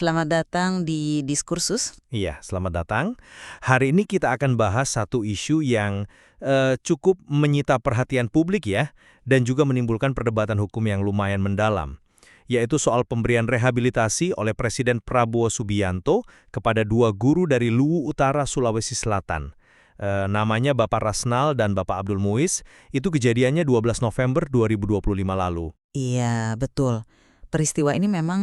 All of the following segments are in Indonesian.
Selamat datang di Diskursus. Iya, selamat datang. Hari ini kita akan bahas satu isu yang cukup menyita perhatian publik ya, dan juga menimbulkan perdebatan hukum yang lumayan mendalam, yaitu soal pemberian rehabilitasi oleh Presiden Prabowo Subianto kepada dua guru dari Luwu Utara, Sulawesi Selatan. Namanya Bapak Rasnal dan Bapak Abdul Muiz. Itu kejadiannya 12 November 2025 lalu. Iya, betul. Peristiwa ini memang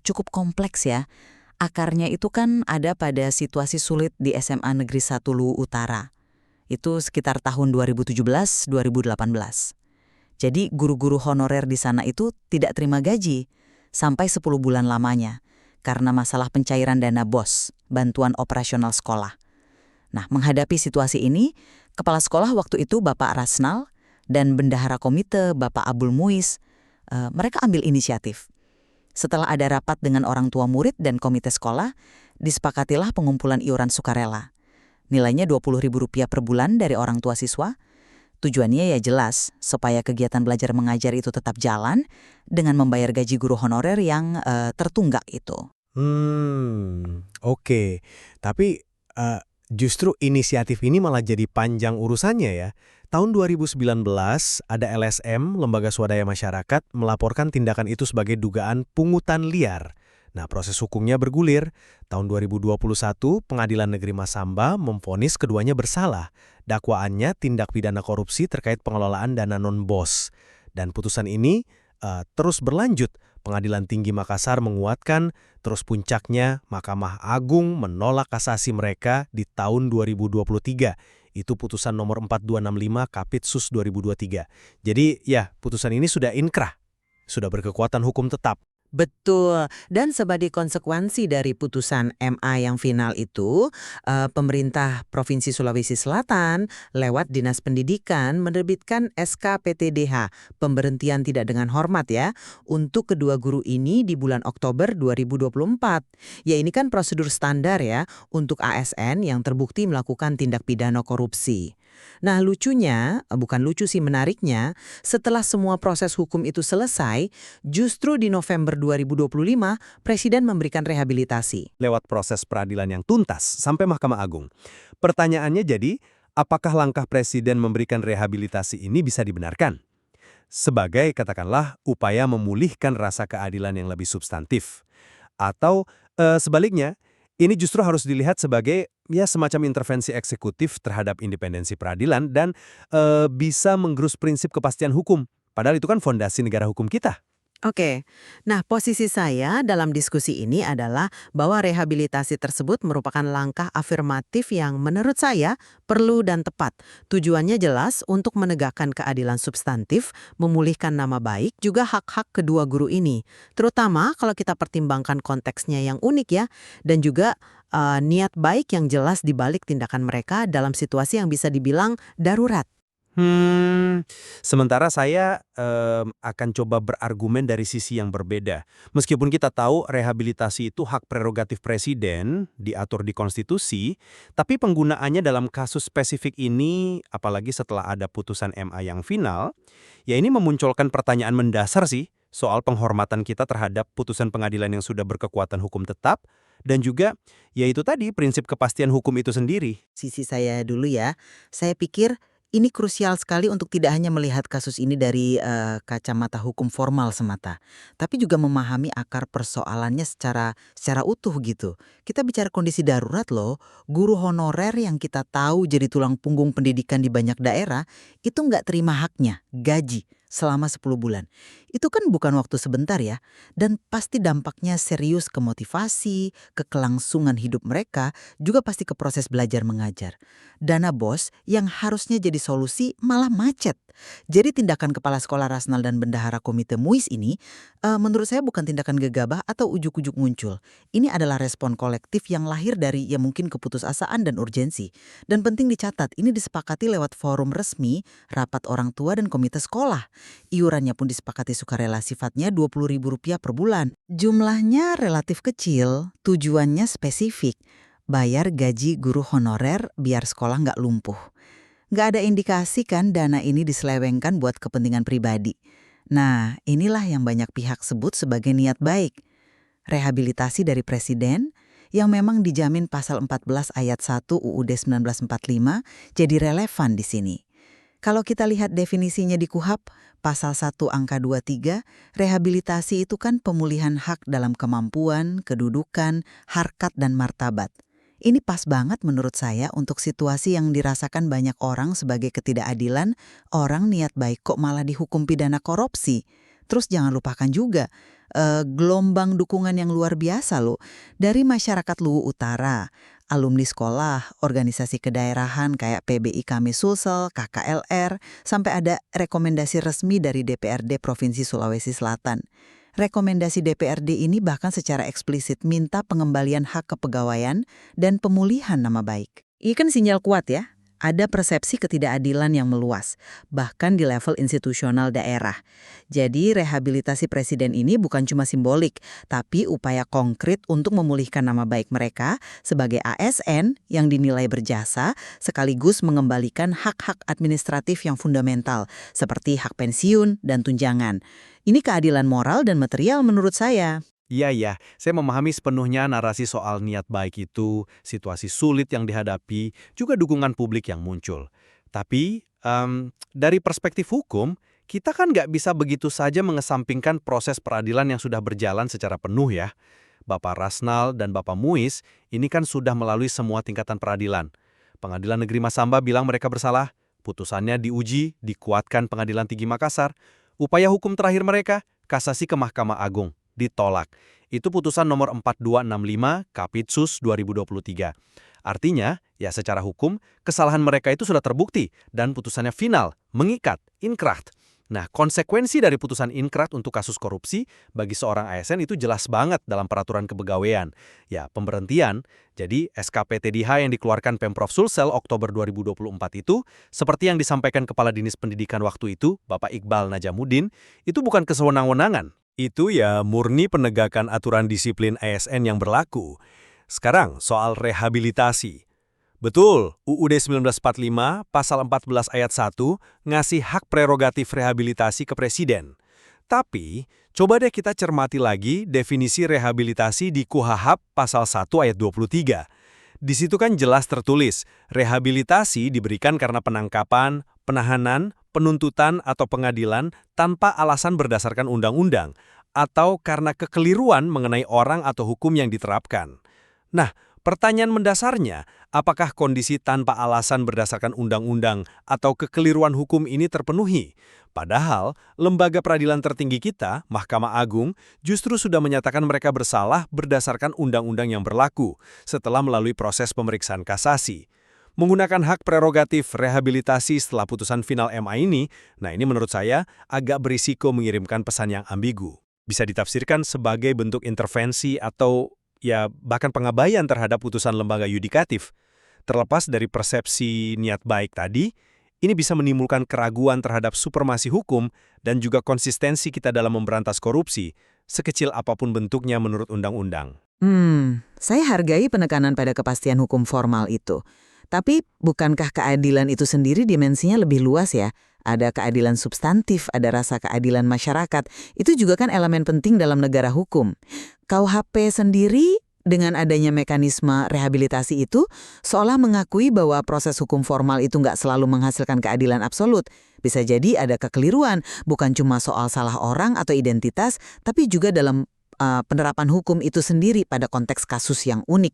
cukup kompleks ya. Akarnya itu kan ada pada situasi sulit di SMA Negeri 1 Luwu Utara. Itu sekitar tahun 2017-2018. Jadi guru-guru honorer di sana itu tidak terima gaji sampai 10 bulan lamanya karena masalah pencairan dana BOS, bantuan operasional sekolah. Nah, menghadapi situasi ini, Kepala Sekolah waktu itu Bapak Rasnal dan Bendahara Komite Bapak Abdul Muiz, mereka ambil inisiatif. Setelah ada rapat dengan orang tua murid dan komite sekolah, disepakatilah pengumpulan iuran sukarela. Nilainya Rp20.000 per bulan dari orang tua siswa. Tujuannya ya jelas, supaya kegiatan belajar mengajar itu tetap jalan dengan membayar gaji guru honorer yang tertunggak itu. Oke. Tapi justru inisiatif ini malah jadi panjang urusannya ya. Tahun 2019, ada LSM, Lembaga Swadaya Masyarakat, melaporkan tindakan itu sebagai dugaan pungutan liar. Nah, proses hukumnya bergulir. Tahun 2021, Pengadilan Negeri Masamba memvonis keduanya bersalah. Dakwaannya tindak pidana korupsi terkait pengelolaan dana non-BOS. Dan putusan ini terus berlanjut. Pengadilan Tinggi Makassar menguatkan, terus puncaknya Mahkamah Agung menolak kasasi mereka di tahun 2023. Itu putusan nomor 4265 Kapitsus 2023. Jadi ya, putusan ini sudah inkrah, sudah berkekuatan hukum tetap. Betul, dan sebagai konsekuensi dari putusan MA yang final itu, pemerintah Provinsi Sulawesi Selatan lewat Dinas Pendidikan menerbitkan SK PTDH, pemberhentian tidak dengan hormat ya, untuk kedua guru ini di bulan Oktober 2024. Ya ini kan prosedur standar ya, untuk ASN yang terbukti melakukan tindak pidana korupsi. Nah lucunya, bukan lucu sih menariknya, setelah semua proses hukum itu selesai, justru di November 2025, Presiden memberikan rehabilitasi. Lewat proses peradilan yang tuntas sampai Mahkamah Agung. Pertanyaannya jadi, apakah langkah Presiden memberikan rehabilitasi ini bisa dibenarkan? Sebagai, katakanlah, upaya memulihkan rasa keadilan yang lebih substantif. Atau sebaliknya, ini justru harus dilihat sebagai ya semacam intervensi eksekutif terhadap independensi peradilan dan bisa menggerus prinsip kepastian hukum. Padahal itu kan fondasi negara hukum kita. Oke, nah posisi saya dalam diskusi ini adalah bahwa rehabilitasi tersebut merupakan langkah afirmatif yang menurut saya perlu dan tepat. Tujuannya jelas untuk menegakkan keadilan substantif, memulihkan nama baik, juga hak-hak kedua guru ini. Terutama kalau kita pertimbangkan konteksnya yang unik ya, dan juga niat baik yang jelas dibalik tindakan mereka dalam situasi yang bisa dibilang darurat. Sementara saya akan coba berargumen dari sisi yang berbeda. Meskipun kita tahu rehabilitasi itu hak prerogatif presiden, diatur di konstitusi, tapi penggunaannya dalam kasus spesifik ini, apalagi setelah ada putusan MA yang final, ya ini memunculkan pertanyaan mendasar sih soal penghormatan kita terhadap putusan pengadilan yang sudah berkekuatan hukum tetap, dan juga yaitu tadi prinsip kepastian hukum itu sendiri. Sisi saya dulu ya, saya pikir ini krusial sekali untuk tidak hanya melihat kasus ini dari kacamata hukum formal semata, tapi juga memahami akar persoalannya secara utuh gitu. Kita bicara kondisi darurat loh, guru honorer yang kita tahu jadi tulang punggung pendidikan di banyak daerah, itu nggak terima haknya, gaji, selama 10 bulan. Itu kan bukan waktu sebentar ya, dan pasti dampaknya serius ke motivasi, ke kelangsungan hidup mereka, juga pasti ke proses belajar mengajar. Dana BOS yang harusnya jadi solusi malah macet. Jadi tindakan Kepala Sekolah Rasnal dan Bendahara Komite Muiz ini menurut saya bukan tindakan gegabah atau ujuk-ujuk muncul. Ini adalah respon kolektif yang lahir dari ya mungkin keputusasaan dan urgensi. Dan penting dicatat, ini disepakati lewat forum resmi, rapat orang tua dan komite sekolah. Iurannya pun disepakati sukarela, sifatnya Rp20.000 per bulan. Jumlahnya relatif kecil, tujuannya spesifik. Bayar gaji guru honorer biar sekolah nggak lumpuh. Nggak ada indikasi kan dana ini diselewengkan buat kepentingan pribadi. Nah, inilah yang banyak pihak sebut sebagai niat baik. rehabilitasi dari presiden yang memang dijamin pasal 14 ayat 1 UUD 1945 jadi relevan di sini. Kalau kita lihat definisinya di KUHP, pasal 1 angka 23, rehabilitasi itu kan pemulihan hak dalam kemampuan, kedudukan, harkat, dan martabat. Ini pas banget menurut saya untuk situasi yang dirasakan banyak orang sebagai ketidakadilan, orang niat baik kok malah dihukum pidana korupsi. Terus jangan lupakan juga gelombang dukungan yang luar biasa loh dari masyarakat Luwu Utara, alumni sekolah, organisasi kedaerahan kayak PBI Kami Sulsel, KKLR, sampai ada rekomendasi resmi dari DPRD Provinsi Sulawesi Selatan. Rekomendasi DPRD ini bahkan secara eksplisit minta pengembalian hak kepegawaian dan pemulihan nama baik. Ini kan sinyal kuat ya. Ada persepsi ketidakadilan yang meluas, bahkan di level institusional daerah. Jadi rehabilitasi presiden ini bukan cuma simbolik, tapi upaya konkret untuk memulihkan nama baik mereka sebagai ASN yang dinilai berjasa, sekaligus mengembalikan hak-hak administratif yang fundamental, seperti hak pensiun dan tunjangan. Ini keadilan moral dan material menurut saya. Iya, saya memahami sepenuhnya narasi soal niat baik itu, situasi sulit yang dihadapi, juga dukungan publik yang muncul. Tapi, dari perspektif hukum, kita kan nggak bisa begitu saja mengesampingkan proses peradilan yang sudah berjalan secara penuh ya. Bapak Rasnal dan Bapak Muiz ini kan sudah melalui semua tingkatan peradilan. Pengadilan Negeri Masamba bilang mereka bersalah, putusannya diuji, dikuatkan Pengadilan Tinggi Makassar. Upaya hukum terakhir mereka, kasasi ke Mahkamah Agung. Ditolak. Itu putusan nomor 4265 Kapitsus 2023. Artinya, ya secara hukum, kesalahan mereka itu sudah terbukti dan putusannya final, mengikat, inkrah. Nah, konsekuensi dari putusan inkrah untuk kasus korupsi bagi seorang ASN itu jelas banget dalam peraturan kepegawaian. Ya, pemberhentian. Jadi, SKPTDH yang dikeluarkan Pemprov Sulsel Oktober 2024 itu, seperti yang disampaikan Kepala Dinas Pendidikan waktu itu, Bapak Iqbal Najamuddin, itu bukan kesewenang-wenangan. Itu ya murni penegakan aturan disiplin ASN yang berlaku. Sekarang soal rehabilitasi. Betul, UUD 1945 pasal 14 ayat 1 ngasih hak prerogatif rehabilitasi ke presiden. Tapi, coba deh kita cermati lagi definisi rehabilitasi di KUHP pasal 1 ayat 23. Di situ kan jelas tertulis, rehabilitasi diberikan karena penangkapan, penahanan, penuntutan atau pengadilan tanpa alasan berdasarkan undang-undang, atau karena kekeliruan mengenai orang atau hukum yang diterapkan. Nah, pertanyaan mendasarnya, apakah kondisi tanpa alasan berdasarkan undang-undang atau kekeliruan hukum ini terpenuhi? Padahal, lembaga peradilan tertinggi kita, Mahkamah Agung, justru sudah menyatakan mereka bersalah berdasarkan undang-undang yang berlaku setelah melalui proses pemeriksaan kasasi. Menggunakan hak prerogatif rehabilitasi setelah putusan final MA ini, nah ini menurut saya agak berisiko mengirimkan pesan yang ambigu. Bisa ditafsirkan sebagai bentuk intervensi atau ya bahkan pengabaian terhadap putusan lembaga yudikatif. Terlepas dari persepsi niat baik tadi, ini bisa menimbulkan keraguan terhadap supremasi hukum dan juga konsistensi kita dalam memberantas korupsi, sekecil apapun bentuknya menurut undang-undang. Saya hargai penekanan pada kepastian hukum formal itu. Tapi bukankah keadilan itu sendiri dimensinya lebih luas ya? Ada keadilan substantif, ada rasa keadilan masyarakat. Itu juga kan elemen penting dalam negara hukum. KUHP sendiri dengan adanya mekanisme rehabilitasi itu seolah mengakui bahwa proses hukum formal itu nggak selalu menghasilkan keadilan absolut. Bisa jadi ada kekeliruan, bukan cuma soal salah orang atau identitas, tapi juga dalam penerapan hukum itu sendiri pada konteks kasus yang unik.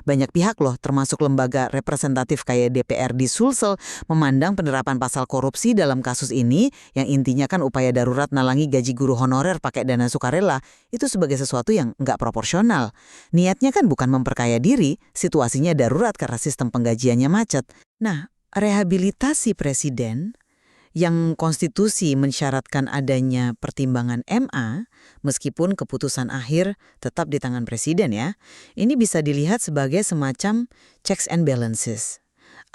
Banyak pihak loh, termasuk lembaga representatif kayak DPRD Sulsel, memandang penerapan pasal korupsi dalam kasus ini, yang intinya kan upaya darurat nalangi gaji guru honorer pakai dana sukarela, itu sebagai sesuatu yang nggak proporsional. Niatnya kan bukan memperkaya diri, situasinya darurat karena sistem penggajiannya macet. Nah, rehabilitasi presiden yang konstitusi mensyaratkan adanya pertimbangan MA, meskipun keputusan akhir tetap di tangan presiden ya, ini bisa dilihat sebagai semacam checks and balances,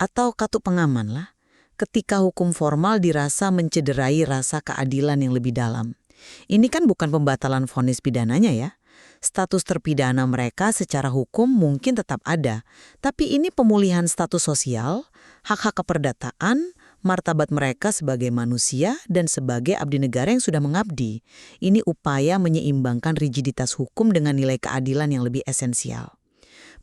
atau katu pengaman lah, ketika hukum formal dirasa mencederai rasa keadilan yang lebih dalam. Ini kan bukan pembatalan vonis pidananya ya. Status terpidana mereka secara hukum mungkin tetap ada, tapi ini pemulihan status sosial, hak-hak keperdataan, martabat mereka sebagai manusia dan sebagai abdi negara yang sudah mengabdi. Ini upaya menyeimbangkan rigiditas hukum dengan nilai keadilan yang lebih esensial.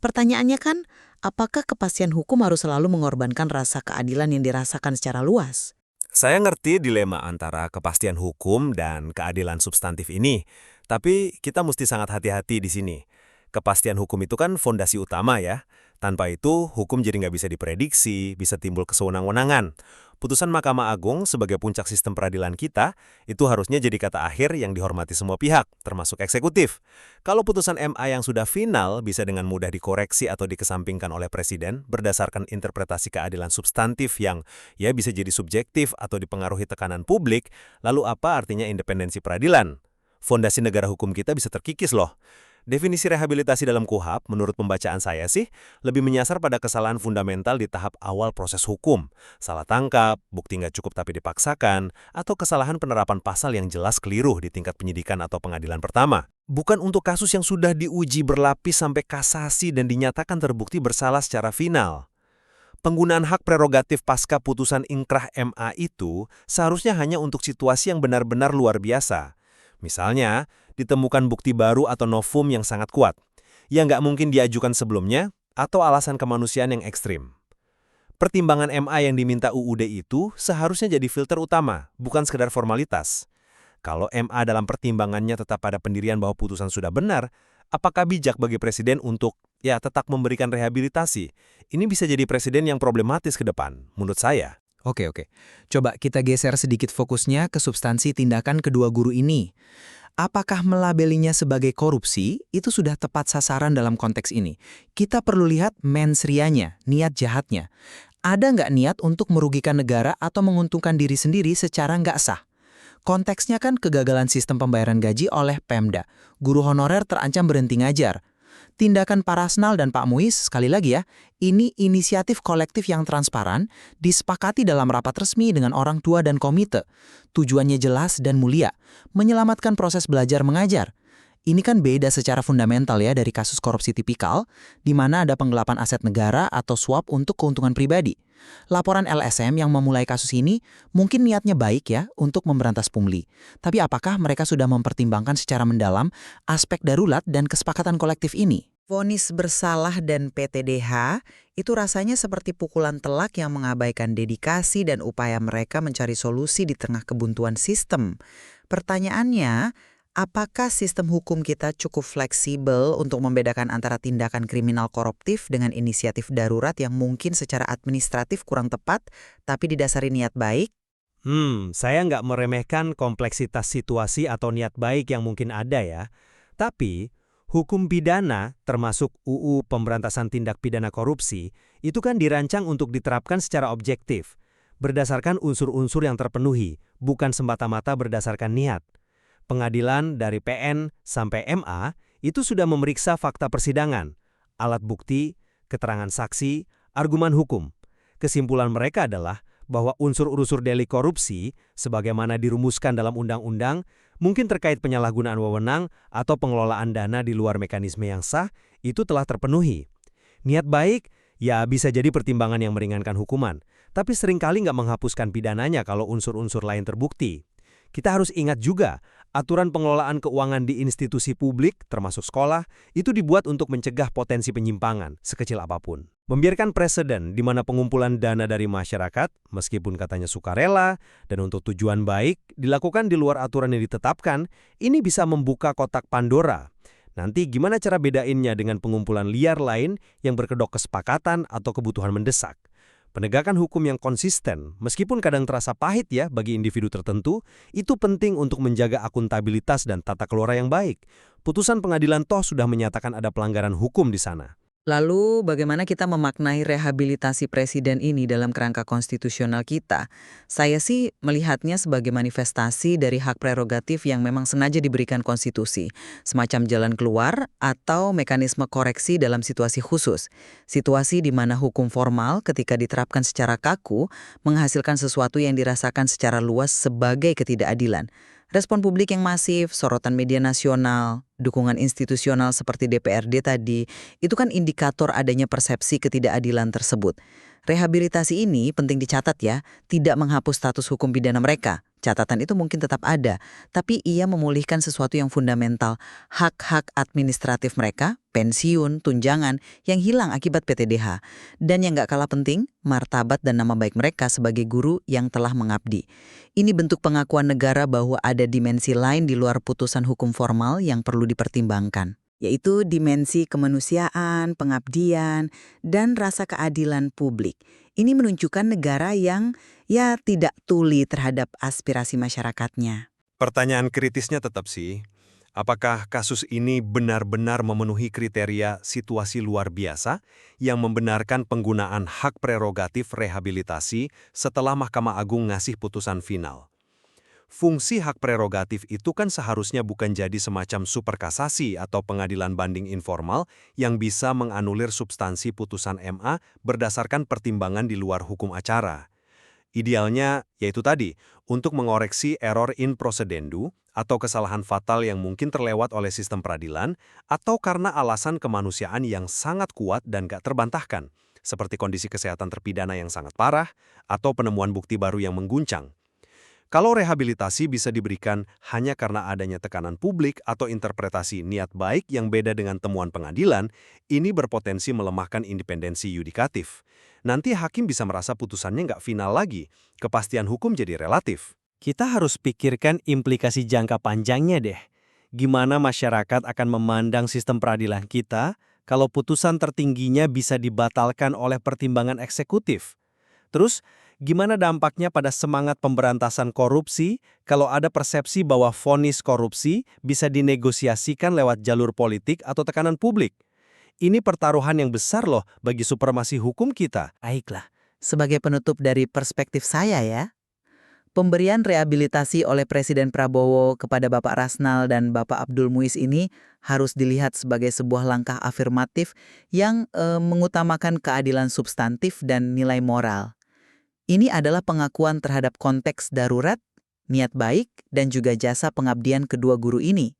Pertanyaannya kan, apakah kepastian hukum harus selalu mengorbankan rasa keadilan yang dirasakan secara luas? Saya ngerti dilema antara kepastian hukum dan keadilan substantif ini, tapi kita mesti sangat hati-hati di sini. Kepastian hukum itu kan fondasi utama ya. Tanpa itu, hukum jadi nggak bisa diprediksi, bisa timbul kesewenang-wenangan. Putusan Mahkamah Agung sebagai puncak sistem peradilan kita, itu harusnya jadi kata akhir yang dihormati semua pihak, termasuk eksekutif. Kalau putusan MA yang sudah final bisa dengan mudah dikoreksi atau dikesampingkan oleh Presiden berdasarkan interpretasi keadilan substantif yang ya bisa jadi subjektif atau dipengaruhi tekanan publik, lalu apa artinya independensi peradilan? Fondasi negara hukum kita bisa terkikis loh. Definisi rehabilitasi dalam KUHP, menurut pembacaan saya sih, lebih menyasar pada kesalahan fundamental di tahap awal proses hukum. Salah tangkap, bukti nggak cukup tapi dipaksakan, atau kesalahan penerapan pasal yang jelas keliru di tingkat penyidikan atau pengadilan pertama. Bukan untuk kasus yang sudah diuji berlapis sampai kasasi dan dinyatakan terbukti bersalah secara final. Penggunaan hak prerogatif pasca putusan ingkrah MA itu seharusnya hanya untuk situasi yang benar-benar luar biasa. Misalnya, ditemukan bukti baru atau novum yang sangat kuat, yang nggak mungkin diajukan sebelumnya, atau alasan kemanusiaan yang ekstrim. Pertimbangan MA yang diminta UUD itu seharusnya jadi filter utama, bukan sekedar formalitas. Kalau MA dalam pertimbangannya tetap pada pendirian bahwa putusan sudah benar, apakah bijak bagi Presiden untuk tetap memberikan rehabilitasi? Ini bisa jadi Presiden yang problematis ke depan, menurut saya. Oke. Coba kita geser sedikit fokusnya ke substansi tindakan kedua guru ini. Apakah melabelinya sebagai korupsi itu sudah tepat sasaran dalam konteks ini? Kita perlu lihat mens rianya, niat jahatnya. Ada nggak niat untuk merugikan negara atau menguntungkan diri sendiri secara nggak sah? Konteksnya kan kegagalan sistem pembayaran gaji oleh Pemda. Guru honorer terancam berhenti ngajar. Tindakan Parasnal dan Pak Muiz, sekali lagi ya, ini inisiatif kolektif yang transparan, disepakati dalam rapat resmi dengan orang tua dan komite. Tujuannya jelas dan mulia, menyelamatkan proses belajar mengajar. Ini kan beda secara fundamental ya dari kasus korupsi tipikal, di mana ada penggelapan aset negara atau suap untuk keuntungan pribadi. Laporan LSM yang memulai kasus ini mungkin niatnya baik ya untuk memberantas pungli. Tapi apakah mereka sudah mempertimbangkan secara mendalam aspek darurat dan kesepakatan kolektif ini? Vonis bersalah dan PTDH itu rasanya seperti pukulan telak yang mengabaikan dedikasi dan upaya mereka mencari solusi di tengah kebuntuan sistem. Pertanyaannya, apakah sistem hukum kita cukup fleksibel untuk membedakan antara tindakan kriminal koruptif dengan inisiatif darurat yang mungkin secara administratif kurang tepat, tapi didasari niat baik? Saya nggak meremehkan kompleksitas situasi atau niat baik yang mungkin ada ya. Tapi, hukum pidana, termasuk UU Pemberantasan Tindak Pidana Korupsi, itu kan dirancang untuk diterapkan secara objektif, berdasarkan unsur-unsur yang terpenuhi, bukan semata-mata berdasarkan niat. Pengadilan dari PN sampai MA itu sudah memeriksa fakta persidangan, alat bukti, keterangan saksi, argumen hukum. Kesimpulan mereka adalah bahwa unsur-unsur delik korupsi, sebagaimana dirumuskan dalam undang-undang, mungkin terkait penyalahgunaan wewenang atau pengelolaan dana di luar mekanisme yang sah, itu telah terpenuhi. Niat baik, ya bisa jadi pertimbangan yang meringankan hukuman, tapi seringkali nggak menghapuskan pidananya kalau unsur-unsur lain terbukti. Kita harus ingat juga, aturan pengelolaan keuangan di institusi publik, termasuk sekolah, itu dibuat untuk mencegah potensi penyimpangan, sekecil apapun. Membiarkan preseden di mana pengumpulan dana dari masyarakat, meskipun katanya sukarela, dan untuk tujuan baik, dilakukan di luar aturan yang ditetapkan, ini bisa membuka kotak Pandora. Nanti gimana cara bedainnya dengan pengumpulan liar lain yang berkedok kesepakatan atau kebutuhan mendesak? Penegakan hukum yang konsisten, meskipun kadang terasa pahit ya bagi individu tertentu, itu penting untuk menjaga akuntabilitas dan tata kelola yang baik. Putusan pengadilan toh sudah menyatakan ada pelanggaran hukum di sana. Lalu bagaimana kita memaknai rehabilitasi presiden ini dalam kerangka konstitusional kita? Saya sih melihatnya sebagai manifestasi dari hak prerogatif yang memang sengaja diberikan konstitusi, semacam jalan keluar atau mekanisme koreksi dalam situasi khusus. Situasi di mana hukum formal ketika diterapkan secara kaku menghasilkan sesuatu yang dirasakan secara luas sebagai ketidakadilan. Respon publik yang masif, sorotan media nasional, dukungan institusional seperti DPRD tadi, itu kan indikator adanya persepsi ketidakadilan tersebut. Rehabilitasi ini penting dicatat ya, tidak menghapus status hukum pidana mereka. Catatan itu mungkin tetap ada, tapi ia memulihkan sesuatu yang fundamental, hak-hak administratif mereka, pensiun, tunjangan, yang hilang akibat PTDH. Dan yang gak kalah penting, martabat dan nama baik mereka sebagai guru yang telah mengabdi. Ini bentuk pengakuan negara bahwa ada dimensi lain di luar putusan hukum formal yang perlu dipertimbangkan, yaitu dimensi kemanusiaan, pengabdian, dan rasa keadilan publik. Ini menunjukkan negara yang tidak tuli terhadap aspirasi masyarakatnya. Pertanyaan kritisnya tetap sih, apakah kasus ini benar-benar memenuhi kriteria situasi luar biasa yang membenarkan penggunaan hak prerogatif rehabilitasi setelah Mahkamah Agung ngasih putusan final? Fungsi hak prerogatif itu kan seharusnya bukan jadi semacam superkasasi atau pengadilan banding informal yang bisa menganulir substansi putusan MA berdasarkan pertimbangan di luar hukum acara. Idealnya, yaitu tadi, untuk mengoreksi error in procedendu atau kesalahan fatal yang mungkin terlewat oleh sistem peradilan atau karena alasan kemanusiaan yang sangat kuat dan gak terbantahkan, seperti kondisi kesehatan terpidana yang sangat parah atau penemuan bukti baru yang mengguncang. Kalau rehabilitasi bisa diberikan hanya karena adanya tekanan publik atau interpretasi niat baik yang beda dengan temuan pengadilan, ini berpotensi melemahkan independensi yudikatif. Nanti hakim bisa merasa putusannya nggak final lagi, kepastian hukum jadi relatif. Kita harus pikirkan implikasi jangka panjangnya deh. Gimana masyarakat akan memandang sistem peradilan kita kalau putusan tertingginya bisa dibatalkan oleh pertimbangan eksekutif? Terus, gimana dampaknya pada semangat pemberantasan korupsi kalau ada persepsi bahwa vonis korupsi bisa dinegosiasikan lewat jalur politik atau tekanan publik? Ini pertaruhan yang besar loh bagi supremasi hukum kita. Baiklah, sebagai penutup dari perspektif saya ya, pemberian rehabilitasi oleh Presiden Prabowo kepada Bapak Rasnal dan Bapak Abdul Muiz ini harus dilihat sebagai sebuah langkah afirmatif yang mengutamakan keadilan substantif dan nilai moral. Ini adalah pengakuan terhadap konteks darurat, niat baik, dan juga jasa pengabdian kedua guru ini.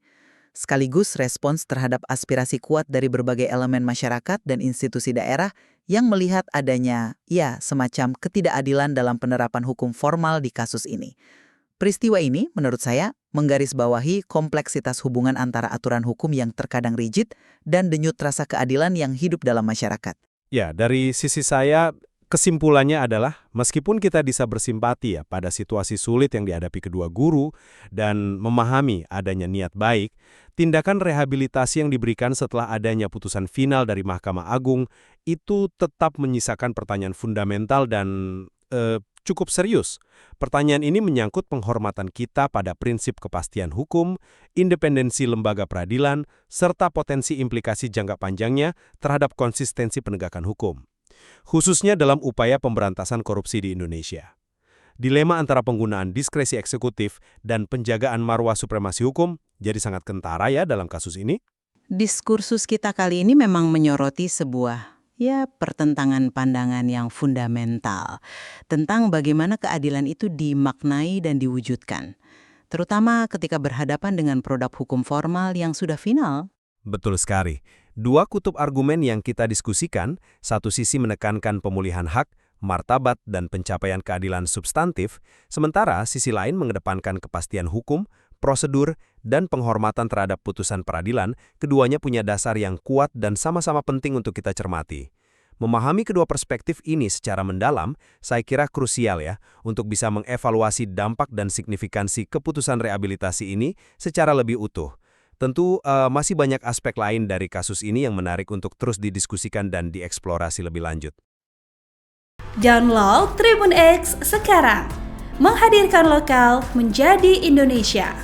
Sekaligus respons terhadap aspirasi kuat dari berbagai elemen masyarakat dan institusi daerah yang melihat adanya, semacam ketidakadilan dalam penerapan hukum formal di kasus ini. Peristiwa ini, menurut saya, menggarisbawahi kompleksitas hubungan antara aturan hukum yang terkadang rigid dan denyut rasa keadilan yang hidup dalam masyarakat. Ya, dari sisi saya, kesimpulannya adalah meskipun kita bisa bersimpati pada situasi sulit yang dihadapi kedua guru dan memahami adanya niat baik, tindakan rehabilitasi yang diberikan setelah adanya putusan final dari Mahkamah Agung itu tetap menyisakan pertanyaan fundamental dan cukup serius. Pertanyaan ini menyangkut penghormatan kita pada prinsip kepastian hukum, independensi lembaga peradilan, serta potensi implikasi jangka panjangnya terhadap konsistensi penegakan hukum, khususnya dalam upaya pemberantasan korupsi di Indonesia. Dilema antara penggunaan diskresi eksekutif dan penjagaan marwah supremasi hukum jadi sangat kentara ya dalam kasus ini. Diskursus kita kali ini memang menyoroti sebuah pertentangan pandangan yang fundamental tentang bagaimana keadilan itu dimaknai dan diwujudkan, terutama ketika berhadapan dengan produk hukum formal yang sudah final. Betul sekali. Dua kutub argumen yang kita diskusikan, satu sisi menekankan pemulihan hak, martabat, dan pencapaian keadilan substantif, sementara sisi lain mengedepankan kepastian hukum, prosedur, dan penghormatan terhadap putusan peradilan. Keduanya punya dasar yang kuat dan sama-sama penting untuk kita cermati. Memahami kedua perspektif ini secara mendalam, saya kira krusial ya, untuk bisa mengevaluasi dampak dan signifikansi keputusan rehabilitasi ini secara lebih utuh. Tentu masih banyak aspek lain dari kasus ini yang menarik untuk terus didiskusikan dan dieksplorasi lebih lanjut. Download Tribun X sekarang, menghadirkan lokal menjadi Indonesia.